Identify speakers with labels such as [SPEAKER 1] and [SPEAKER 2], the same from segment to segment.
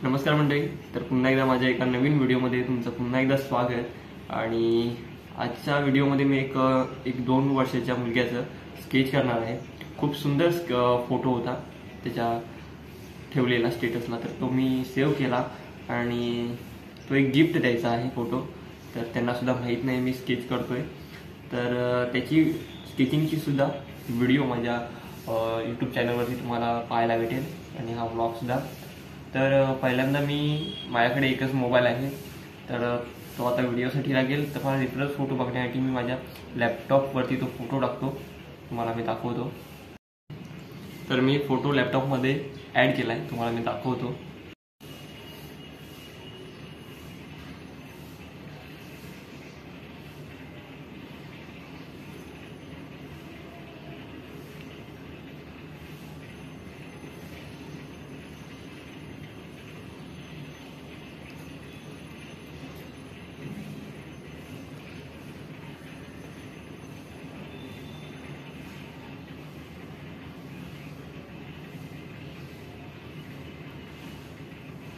[SPEAKER 1] नमस्कार मंडळी. तर पुन्हा एकदा माझ्या एका नवीन व्हिडिओमध्ये तुमचं पुन्हा एकदा स्वागत. आणि आजच्या व्हिडिओमध्ये मी एक 2 वर्षाच्या मुलग्याचं स्केच करणार आहे. खूप सुंदर फोटो होता त्याच्या ठेवलेला स्टेटसला, तर तो मी सेव्ह केला आणि तो एक गिफ्ट द्यायचा आहे फोटो. तर त्यांना सुद्धा माहीत नाही मी स्केच करतोय. तर त्याची स्केचिंगची सुद्धा व्हिडिओ माझ्या यूट्यूब चॅनलवरती तुम्हाला पाहायला भेटेल आणि हा व्लॉगसुद्धा. तर पहिल्यांदा माझ्याकडे एकच मोबाईल आहे, तर तो आता व्हिडिओसाठी लागेल. तर मला रेफरन्स फोटो बघण्यासाठी मी माझ्या लॅपटॉपवरती तो फोटो टाकतो, तुम्हाला मी दाखवतो. तर मी फोटो लॅपटॉपमध्ये ॲड केला आहे, तुम्हाला मी दाखवतो.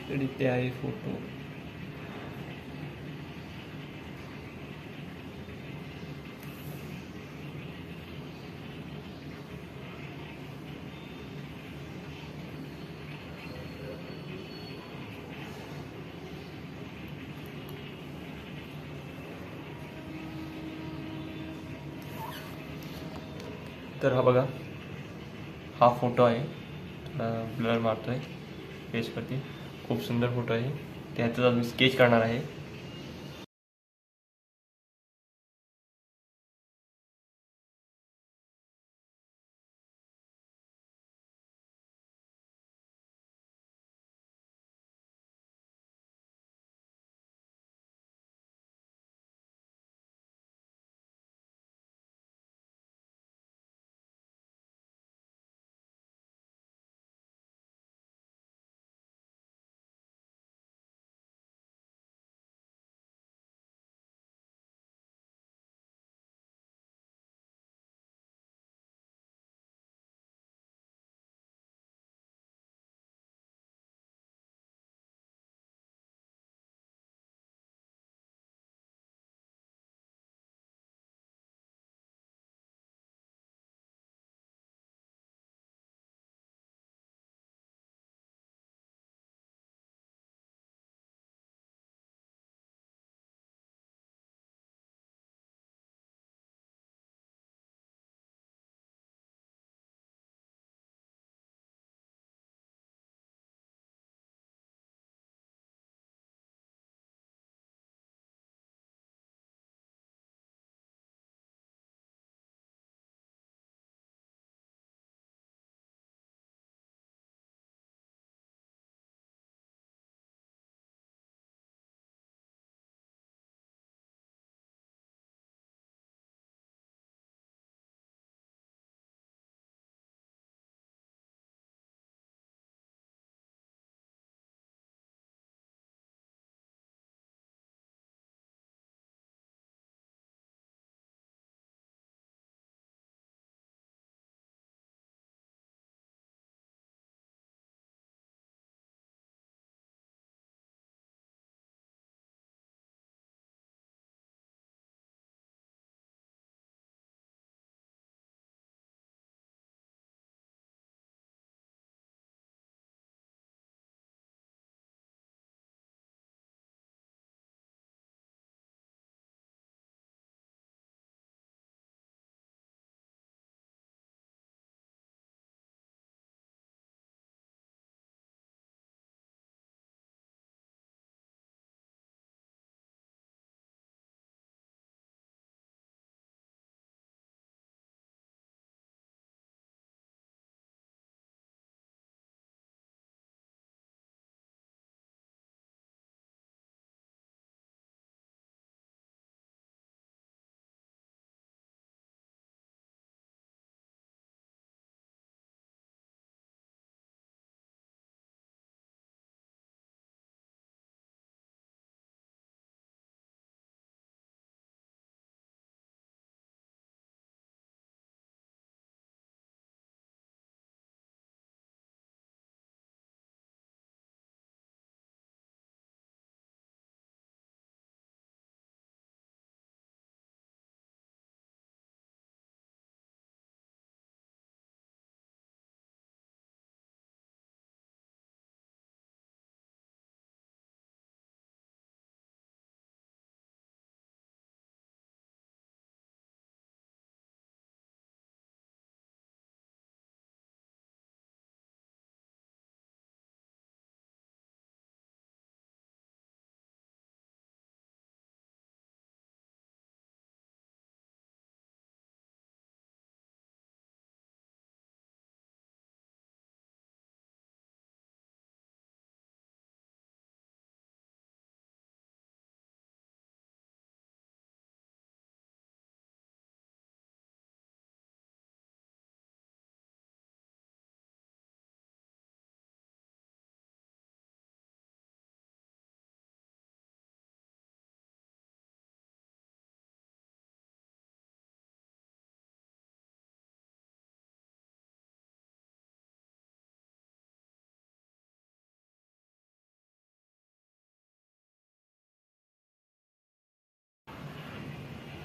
[SPEAKER 1] तर इथे आहे फोटो. तर हा बघा, हा फोटो आहे. ब्लर मारतोय पेजवरती. खूप सुंदर फोटो आहे. त्यातच मी स्केच करणार आहे.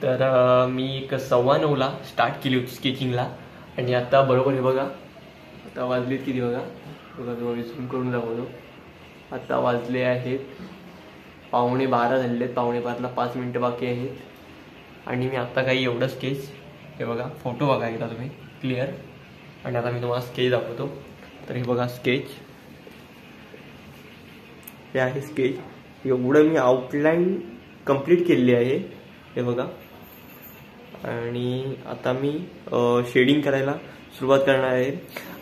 [SPEAKER 1] तर मी एक 9:15ला स्टार्ट केली होती स्केचिंगला आणि आता बरोबर हे बघा, आता वाजलेत किती बघा तुम्हाला झूम करून दाखवतो. आता वाजले आहेत 11:15 झालेले आहेत. 11:15ला 5 मिनिटं बाकी आहेत आणि मी आता काही एवढं स्केच, हे बघा फोटो बघा एकदा तुम्ही क्लिअर. आणि आता मी तुम्हाला स्केच दाखवतो. तर हे बघा स्केच, हे आहे स्केच. एवढं मी आउटलाईन कंप्लीट केलेली आहे हे बघा. आणि आता मी शेडिंग करायला सुरुवात करणार आहे.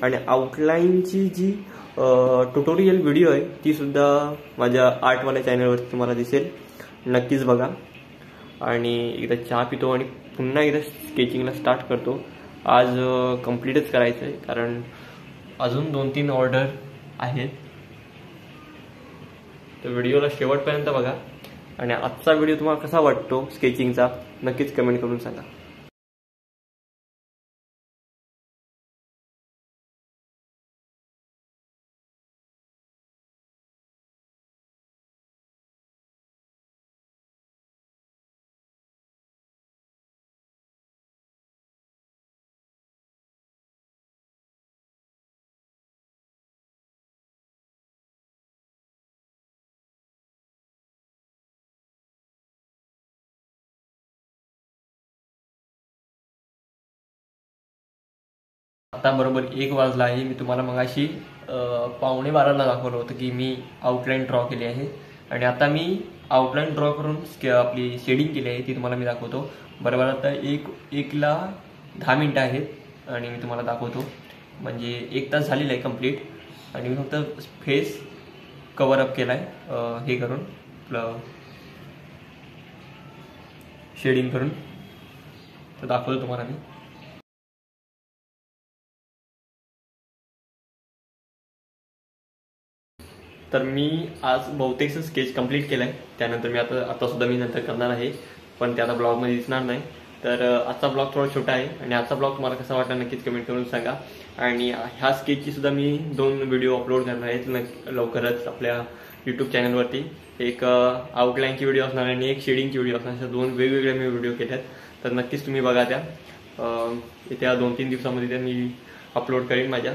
[SPEAKER 1] आणि आउटलाईनची जी ट्युटोरियल व्हिडिओ आहे ती सुद्धा माझ्या आर्टवाल्या चॅनलवरती तुम्हाला दिसेल, नक्कीच बघा. आणि एकदा चहा पितो आणि पुन्हा एकदा स्केचिंगला स्टार्ट करतो. आज कंप्लीटच करायचं आहे कारण अजून 2-3 ऑर्डर आहेत. तर व्हिडिओला शेवटपर्यंत बघा. आणि आजचा व्हिडिओ तुम्हाला कसा वाटतो स्केचिंगचा नक्कीच कमेंट करून सांगा. आता बरोबर 1 वाजला आहे. मी तुम्हाला मगाशी 11:15ला दाखवलं होतं की मी आउटलाईन ड्रॉ केली आहे. आणि आता मी आउटलाईन ड्रॉ करून आपली शेडिंग केली आहे ती तुम्हाला मी दाखवतो. बरोबर आता 1ला 10 मिनिटं आहेत आणि मी तुम्हाला दाखवतो. म्हणजे 1 तास झालेला आहे कंप्लीट. आणि मी फक्त फेस कवर अप केला आहे हे करून, आपलं शेडिंग करून. तर दाखवतो तुम्हाला मी. तर मी आज बहुतेकचं स्केच कंप्लीट केलं आहे. त्यानंतर मी आता सुद्धा मी नंतर करणार आहे, पण ते आता ब्लॉगमध्ये दिसणार नाही. तर आजचा ब्लॉग थोडा छोटा आहे आणि आजचा ब्लॉग तुम्हाला कसा वाटला नक्कीच कमेंट करून सांगा. आणि ह्या स्केचची सुद्धा मी 2 व्हिडिओ अपलोड करणार आहेत लवकरच आपल्या यूट्यूब चॅनलवरती. एक आउटलाईनची व्हिडिओ असणार आणि एक शेडिंगची व्हिडिओ असणार. अशा 2 वेगवेगळ्या मी व्हिडिओ केल्यात. तर नक्कीच तुम्ही बघा त्या. येत्या 2-3 दिवसामध्ये त्या मी अपलोड करेन माझ्या